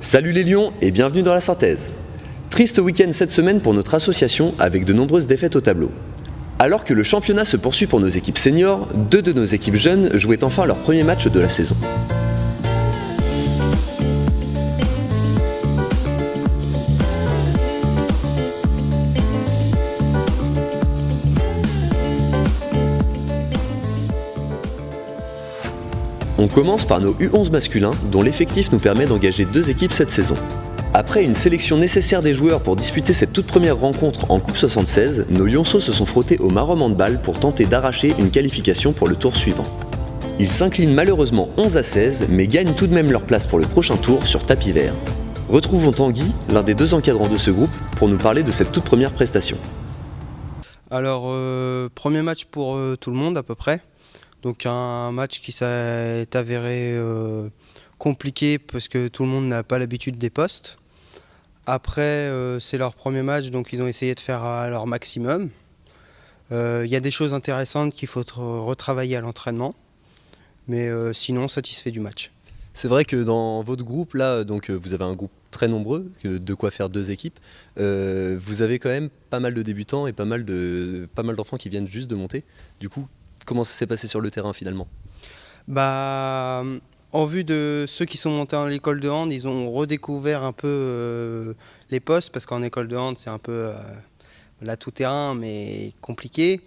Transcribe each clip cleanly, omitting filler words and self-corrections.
Salut les Lions et bienvenue dans la synthèse. Triste week-end cette semaine pour notre association avec de nombreuses défaites au tableau. Alors que le championnat se poursuit pour nos équipes seniors, deux de nos équipes jeunes jouaient enfin leur premier match de la saison. On commence par nos U11 masculins, dont l'effectif nous permet d'engager deux équipes cette saison. Après une sélection nécessaire des joueurs pour disputer cette toute première rencontre en Coupe 76, nos Lionceaux se sont frottés au Maromme Handball pour tenter d'arracher une qualification pour le tour suivant. Ils s'inclinent malheureusement 11-16, mais gagnent tout de même leur place pour le prochain tour sur tapis vert. Retrouvons Tanguy, l'un des deux encadrants de ce groupe, pour nous parler de cette toute première prestation. Alors, premier match pour tout le monde à peu près. Donc un match qui s'est avéré compliqué parce que tout le monde n'a pas l'habitude des postes. Après, c'est leur premier match, donc ils ont essayé de faire à leur maximum. Il y a des choses intéressantes qu'il faut retravailler à l'entraînement, mais sinon satisfait du match. C'est vrai que dans votre groupe, là, donc vous avez un groupe très nombreux, de quoi faire deux équipes. Vous avez quand même pas mal de débutants et pas mal d'enfants qui viennent juste de monter. Du coup, comment ça s'est passé sur le terrain finalement ? En vue de ceux qui sont montés à l'école de hand, ils ont redécouvert un peu les postes, parce qu'en école de hand, c'est un peu tout terrain, mais compliqué.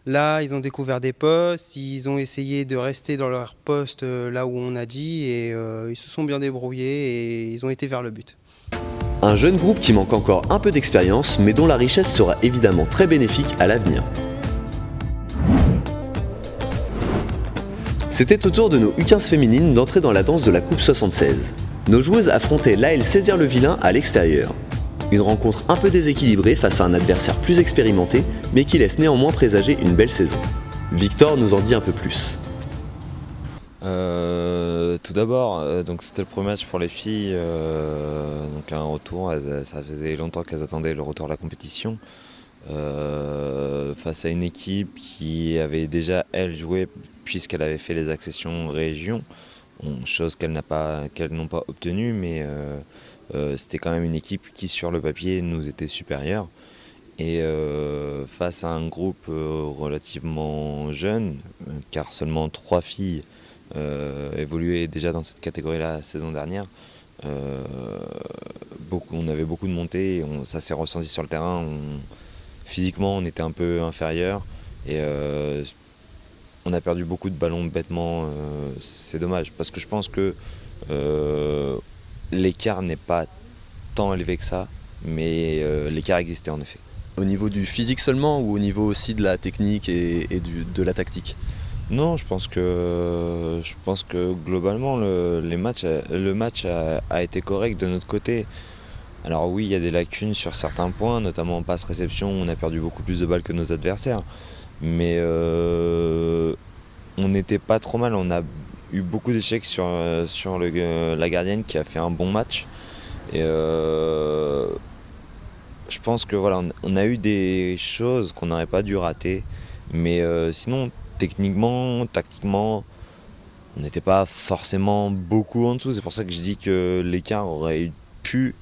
Là, ils ont découvert des postes, ils ont essayé de rester dans leur poste là où on a dit, et ils se sont bien débrouillés et ils ont été vers le but. Un jeune groupe qui manque encore un peu d'expérience, mais dont la richesse sera évidemment très bénéfique à l'avenir. C'était au tour de nos U15 féminines d'entrer dans la danse de la Coupe 76. Nos joueuses affrontaient l'AL Césaire-le-Vilain à l'extérieur. Une rencontre un peu déséquilibrée face à un adversaire plus expérimenté, mais qui laisse néanmoins présager une belle saison. Victor nous en dit un peu plus. Tout d'abord, donc c'était le premier match pour les filles, donc un retour. Ça faisait longtemps qu'elles attendaient le retour à la compétition. Face à une équipe qui avait déjà elle joué puisqu'elle avait fait les accessions région, chose qu'elles n'ont pas obtenue, mais c'était quand même une équipe qui sur le papier nous était supérieure. Et face à un groupe relativement jeune, car seulement 3 filles évoluaient déjà dans cette catégorie-là la saison dernière, on avait beaucoup de montées, ça s'est ressenti sur le terrain. Physiquement, on était un peu inférieur et on a perdu beaucoup de ballons bêtement. C'est dommage parce que je pense que l'écart n'est pas tant élevé que ça, mais l'écart existait en effet. Au niveau du physique seulement ou au niveau aussi de la technique et de la tactique ? Non, je pense que globalement le match a été correct de notre côté. Alors oui, il y a des lacunes sur certains points, notamment en passe-réception, on a perdu beaucoup plus de balles que nos adversaires. Mais on n'était pas trop mal, on a eu beaucoup d'échecs sur la gardienne qui a fait un bon match. Et je pense que voilà, on a eu des choses qu'on n'aurait pas dû rater. Mais sinon, techniquement, tactiquement, on n'était pas forcément beaucoup en dessous. C'est pour ça que je dis que l'écart aurait dû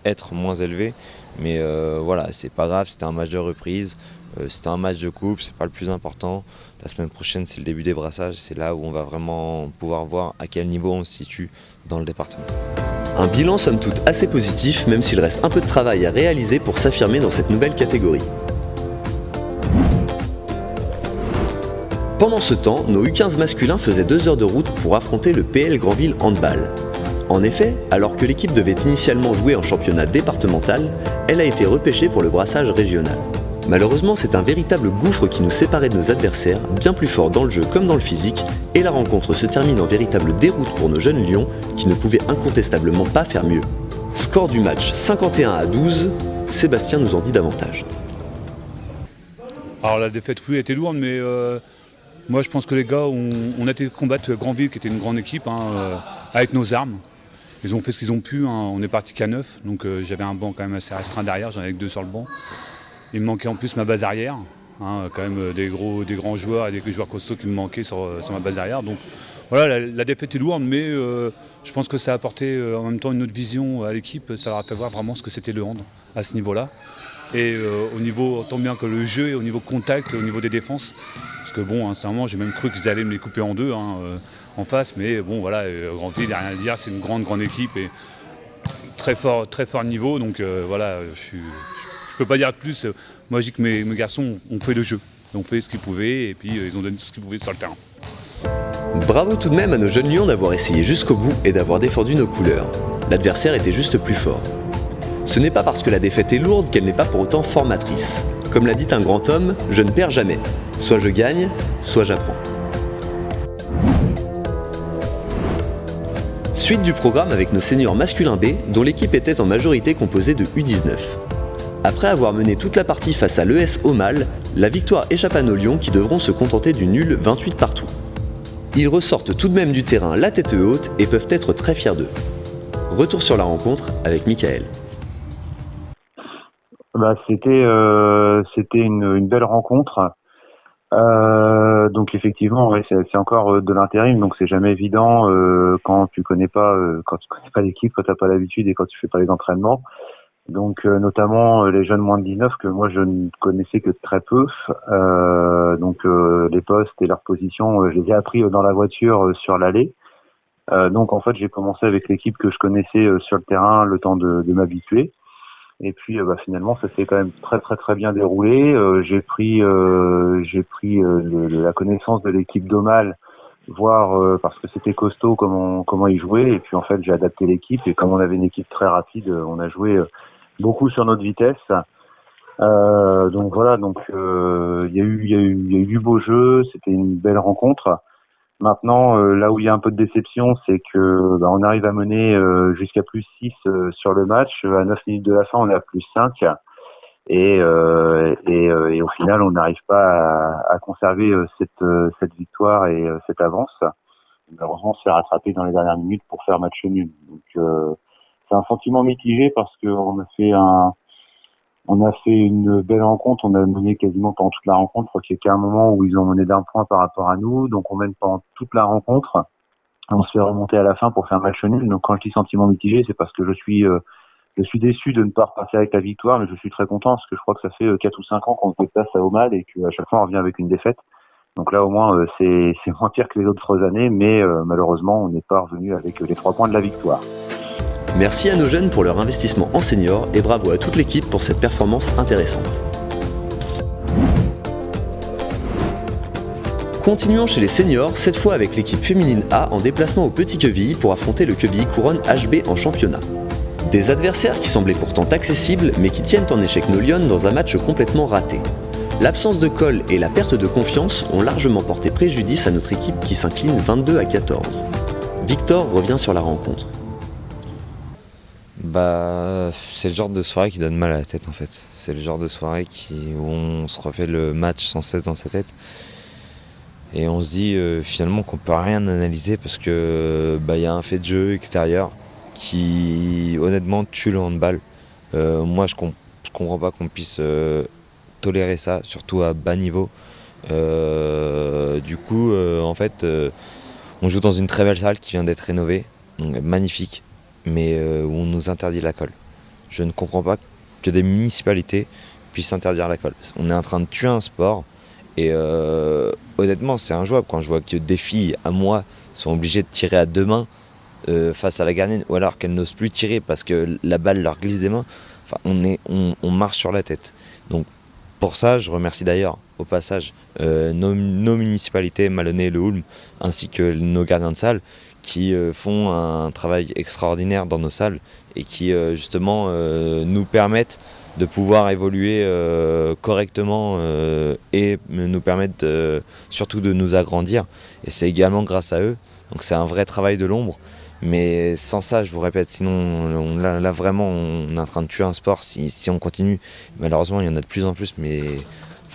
être moins élevé, mais voilà, c'est pas grave, c'était un match de reprise, c'était un match de coupe, c'est pas le plus important. La semaine prochaine, c'est le début des brassages, c'est là où on va vraiment pouvoir voir à quel niveau on se situe dans le département. Un bilan somme toute assez positif, même s'il reste un peu de travail à réaliser pour s'affirmer dans cette nouvelle catégorie. Pendant ce temps, nos U15 masculins faisaient 2 heures de route pour affronter le PL Granville Handball. En effet, alors que l'équipe devait initialement jouer en championnat départemental, elle a été repêchée pour le brassage régional. Malheureusement, c'est un véritable gouffre qui nous séparait de nos adversaires, bien plus forts dans le jeu comme dans le physique, et la rencontre se termine en véritable déroute pour nos jeunes lions qui ne pouvaient incontestablement pas faire mieux. Score du match 51-12, Sébastien nous en dit davantage. Alors la défaite, oui, était lourde, mais moi je pense que les gars, on a été combattre Granville, qui était une grande équipe, avec nos armes. Ils ont fait ce qu'ils ont pu, on est parti qu'à 9, donc j'avais un banc quand même assez restreint derrière, j'en avais que 2 sur le banc. Il me manquait en plus ma base arrière, quand même des grands joueurs et des joueurs costauds qui me manquaient sur ma base arrière. Donc voilà, la défaite est lourde, mais je pense que ça a apporté en même temps une autre vision à l'équipe. Ça leur a fait voir vraiment ce que c'était le hand à ce niveau-là. Et au niveau, tant bien que le jeu, et au niveau contact, au niveau des défenses. Parce que bon, sincèrement, j'ai même cru qu'ils allaient me les couper en deux en face. Mais bon, voilà, Granville, il n'y a rien à dire, c'est une grande équipe et très fort niveau. Donc voilà, je peux pas dire de plus. Moi, je dis que mes garçons ont fait le jeu. Ils ont fait ce qu'ils pouvaient et puis ils ont donné tout ce qu'ils pouvaient sur le terrain. Bravo tout de même à nos jeunes lions d'avoir essayé jusqu'au bout et d'avoir défendu nos couleurs. L'adversaire était juste plus fort. Ce n'est pas parce que la défaite est lourde qu'elle n'est pas pour autant formatrice. Comme l'a dit un grand homme, je ne perds jamais. Soit je gagne, soit j'apprends. Suite du programme avec nos seniors masculins B, dont l'équipe était en majorité composée de U19. Après avoir mené toute la partie face à l'ES Aumale, la victoire échappe à nos lions qui devront se contenter du nul 28 partout. Ils ressortent tout de même du terrain la tête haute et peuvent être très fiers d'eux. Retour sur la rencontre avec Michael. C'était une belle rencontre. Donc effectivement, ouais, c'est encore de l'intérim, donc c'est jamais évident quand tu connais pas l'équipe, quand t'as pas l'habitude et quand tu fais pas les entraînements. Donc notamment les jeunes moins de 19 que moi je ne connaissais que très peu. Donc les postes et leurs positions, je les ai appris dans la voiture sur l'allée. Donc en fait j'ai commencé avec l'équipe que je connaissais sur le terrain, le temps de m'habituer. Et puis finalement ça s'est quand même très bien déroulé. J'ai pris la connaissance de l'équipe d'Aumale, voir parce que c'était costaud comment ils jouaient. Et puis en fait j'ai adapté l'équipe et comme on avait une équipe très rapide, on a joué beaucoup sur notre vitesse. Donc voilà, il y a eu du beau jeu, c'était une belle rencontre. Maintenant, là où il y a un peu de déception, c'est que on arrive à mener jusqu'à plus 6 sur le match. À 9 minutes de la fin, on est à plus 5. Et au final, on n'arrive pas à conserver cette victoire et cette avance. Malheureusement, on se fait rattraper dans les dernières minutes pour faire match nul. Donc, c'est un sentiment mitigé parce qu'on a fait une belle rencontre, on a mené quasiment pendant toute la rencontre. Je crois qu'il y a qu'un moment où ils ont mené d'un point par rapport à nous, donc on mène pendant toute la rencontre. On se fait remonter à la fin pour faire match nul. Donc quand je dis sentiment mitigé, c'est parce que je suis déçu de ne pas repasser avec la victoire, mais je suis très content parce que je crois que ça fait 4 ou 5 ans qu'on se déplace à Aumale et qu'à chaque fois on revient avec une défaite. Donc là au moins c'est moins pire que les autres années, mais malheureusement on n'est pas revenu avec les 3 points de la victoire. Merci à nos jeunes pour leur investissement en senior et bravo à toute l'équipe pour cette performance intéressante. Continuons chez les seniors, cette fois avec l'équipe féminine A en déplacement au Petit Quevilly pour affronter le Quevilly Couronne HB en championnat. Des adversaires qui semblaient pourtant accessibles mais qui tiennent en échec nos Lionnes dans un match complètement raté. L'absence de colle et la perte de confiance ont largement porté préjudice à notre équipe qui s'incline 22-14. Victor revient sur la rencontre. C'est le genre de soirée qui donne mal à la tête en fait. C'est le genre de soirée où on se refait le match sans cesse dans sa tête. Et on se dit finalement qu'on peut rien analyser parce que y a un fait de jeu extérieur qui honnêtement tue le handball. Moi je comprends pas qu'on puisse tolérer ça, surtout à bas niveau. Du coup en fait on joue dans une très belle salle qui vient d'être rénovée, donc magnifique. Mais où on nous interdit la colle. Je ne comprends pas que des municipalités puissent interdire la colle. On est en train de tuer un sport et honnêtement c'est injouable quand je vois que des filles à moi sont obligées de tirer à 2 mains face à la gardienne ou alors qu'elles n'osent plus tirer parce que la balle leur glisse des mains. Enfin, on marche sur la tête. Donc pour ça je remercie d'ailleurs au passage nos municipalités, Maloney et Le Houlme, ainsi que nos gardiens de salle qui font un travail extraordinaire dans nos salles et qui justement nous permettent de pouvoir évoluer correctement et nous permettent surtout de nous agrandir. Et c'est également grâce à eux. Donc c'est un vrai travail de l'ombre. Mais sans ça, je vous répète, sinon là vraiment on est en train de tuer un sport si on continue. Malheureusement il y en a de plus en plus, mais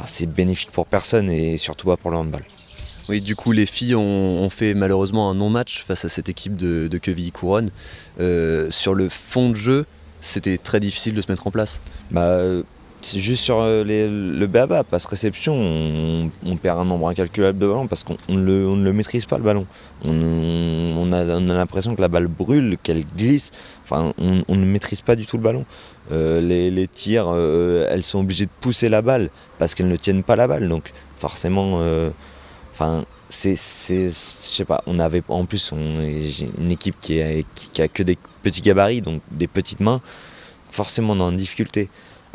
c'est bénéfique pour personne et surtout pas pour le handball. Oui, du coup, les filles ont fait malheureusement un non-match face à cette équipe de Quevilly Couronne. Sur le fond de jeu, c'était très difficile de se mettre en place. C'est juste sur le BABA, passe réception, on perd un nombre incalculable de ballons parce qu'on ne le maîtrise pas le ballon. On a l'impression que la balle brûle, qu'elle glisse. Enfin, on ne maîtrise pas du tout le ballon. Les tirs, elles sont obligées de pousser la balle parce qu'elles ne tiennent pas la balle. Donc forcément, je sais pas. On avait en plus une équipe qui a que des petits gabarits, donc des petites mains. Forcément, on est en difficulté.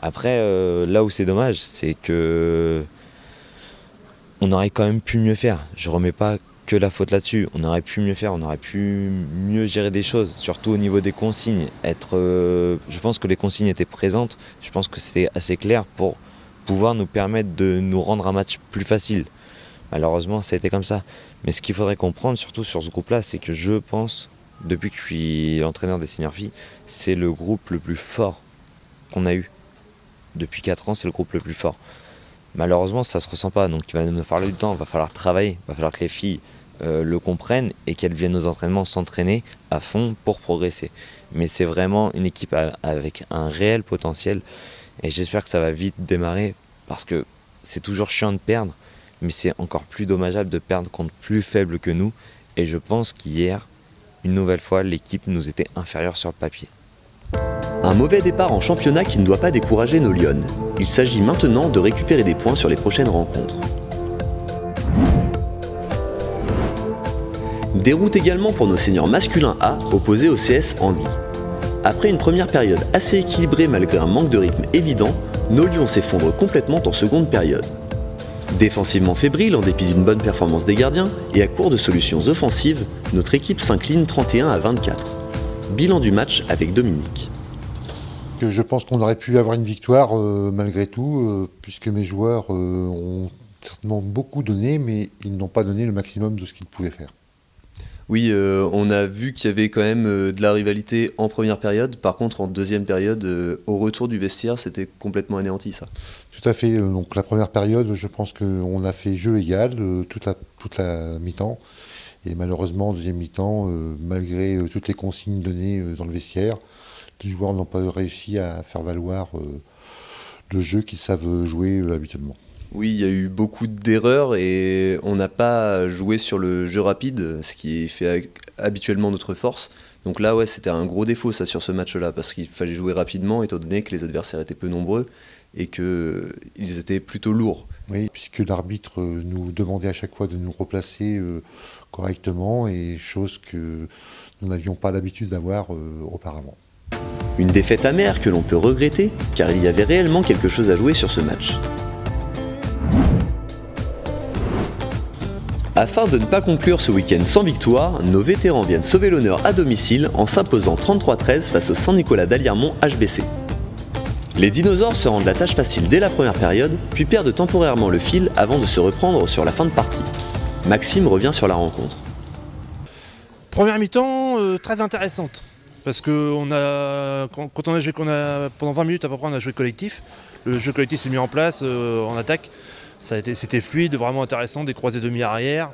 Après, là où c'est dommage, c'est que on aurait quand même pu mieux faire. Je remets pas que la faute là-dessus. On aurait pu mieux faire, on aurait pu mieux gérer des choses, surtout au niveau des consignes. Je pense que les consignes étaient présentes. Je pense que c'était assez clair pour pouvoir nous permettre de nous rendre un match plus facile. Malheureusement, ça a été comme ça. Mais ce qu'il faudrait comprendre, surtout sur ce groupe-là, c'est que je pense, depuis que je suis l'entraîneur des seniors filles, c'est le groupe le plus fort qu'on a eu. Depuis 4 ans, c'est le groupe le plus fort. Malheureusement, ça ne se ressent pas, donc il va nous falloir du temps, il va falloir travailler, il va falloir que les filles le comprennent et qu'elles viennent aux entraînements s'entraîner à fond pour progresser. Mais c'est vraiment une équipe avec un réel potentiel et j'espère que ça va vite démarrer parce que c'est toujours chiant de perdre, mais c'est encore plus dommageable de perdre contre plus faible que nous. Et je pense qu'hier, une nouvelle fois, l'équipe nous était inférieure sur le papier. Un mauvais départ en championnat qui ne doit pas décourager nos Lyonnes. Il s'agit maintenant de récupérer des points sur les prochaines rencontres. Déroute également pour nos seniors masculins A opposés au CS Anguille. Après une première période assez équilibrée malgré un manque de rythme évident, nos Lions s'effondrent complètement en seconde période. Défensivement fébrile en dépit d'une bonne performance des gardiens et à court de solutions offensives, notre équipe s'incline 31-24. Bilan du match avec Dominique. Je pense qu'on aurait pu avoir une victoire malgré tout, puisque mes joueurs ont certainement beaucoup donné, mais ils n'ont pas donné le maximum de ce qu'ils pouvaient faire. Oui, on a vu qu'il y avait quand même de la rivalité en première période. Par contre, en deuxième période, au retour du vestiaire, c'était complètement anéanti, ça. Tout à fait. Donc la première période, je pense qu'on a fait jeu égal toute la mi-temps. Et malheureusement, en deuxième mi-temps, malgré toutes les consignes données dans le vestiaire, les joueurs n'ont pas réussi à faire valoir le jeu qu'ils savent jouer habituellement. Oui, il y a eu beaucoup d'erreurs et on n'a pas joué sur le jeu rapide, ce qui fait habituellement notre force. Donc là, ouais, c'était un gros défaut ça sur ce match-là, parce qu'il fallait jouer rapidement étant donné que les adversaires étaient peu nombreux et qu'ils étaient plutôt lourds. Oui, puisque l'arbitre nous demandait à chaque fois de nous replacer correctement, et chose que nous n'avions pas l'habitude d'avoir auparavant. Une défaite amère que l'on peut regretter, car il y avait réellement quelque chose à jouer sur ce match. Afin de ne pas conclure ce week-end sans victoire, nos vétérans viennent sauver l'honneur à domicile en s'imposant 33-13 face au Saint-Nicolas d'Aliermont HBC. Les dinosaures se rendent la tâche facile dès la première période, puis perdent temporairement le fil avant de se reprendre sur la fin de partie. Maxime revient sur la rencontre. Première mi-temps très intéressante, parce que quand on a joué pendant 20 minutes à peu près, on a joué collectif. Le jeu collectif s'est mis en place en attaque. C'était fluide, vraiment intéressant, des croisés demi-arrière.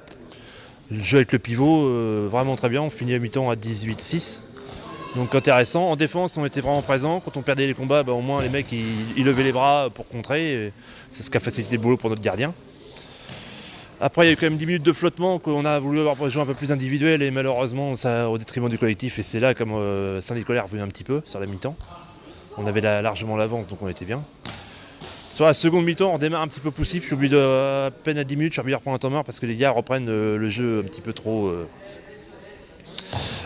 Le jeu avec le pivot, vraiment très bien. On finit à mi-temps à 18-6. Donc intéressant. En défense, on était vraiment présents. Quand on perdait les combats, au moins les mecs ils levaient les bras pour contrer. C'est ce qui a facilité le boulot pour notre gardien. Après, il y a eu quand même 10 minutes de flottement qu'on a voulu avoir joué un peu plus individuel et malheureusement ça au détriment du collectif. Et c'est là comme Saint-Nicolas est revenu un petit peu sur la mi-temps. On avait largement l'avance, donc on était bien. Sur la seconde mi-temps, on démarre un petit peu poussif. Je suis obligé à peine à 10 minutes, je suis obligé de reprendre un temps mort parce que les gars reprennent le jeu un petit peu trop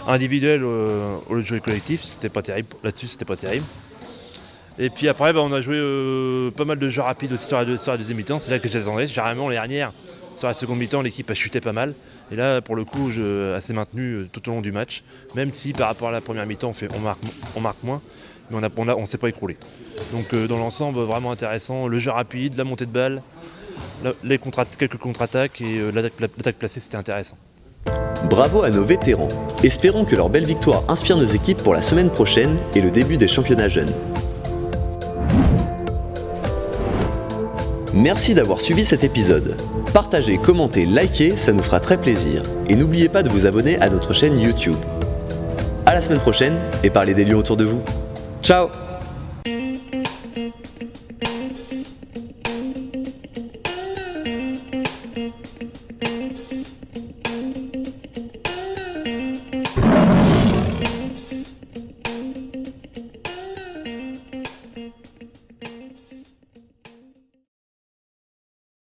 individuel au lieu de jouer collectif. C'était pas terrible. Là-dessus, c'était pas terrible. Et puis après, on a joué pas mal de jeux rapides aussi sur la deuxième mi-temps. C'est là que j'attendais. Généralement, l'année dernière, sur la seconde mi-temps, l'équipe a chuté pas mal. Et là, pour le coup, elle s'est maintenue tout au long du match. Même si par rapport à la première mi-temps, on marque moins. Mais on ne s'est pas écroulé. Donc dans l'ensemble, vraiment intéressant. Le jeu rapide, la montée de balle, quelques contre-attaques et l'attaque placée, c'était intéressant. Bravo à nos vétérans. Espérons que leur belle victoire inspire nos équipes pour la semaine prochaine et le début des championnats jeunes. Merci d'avoir suivi cet épisode. Partagez, commentez, likez, ça nous fera très plaisir. Et n'oubliez pas de vous abonner à notre chaîne YouTube. À la semaine prochaine et parlez des Lions autour de vous. Ciao!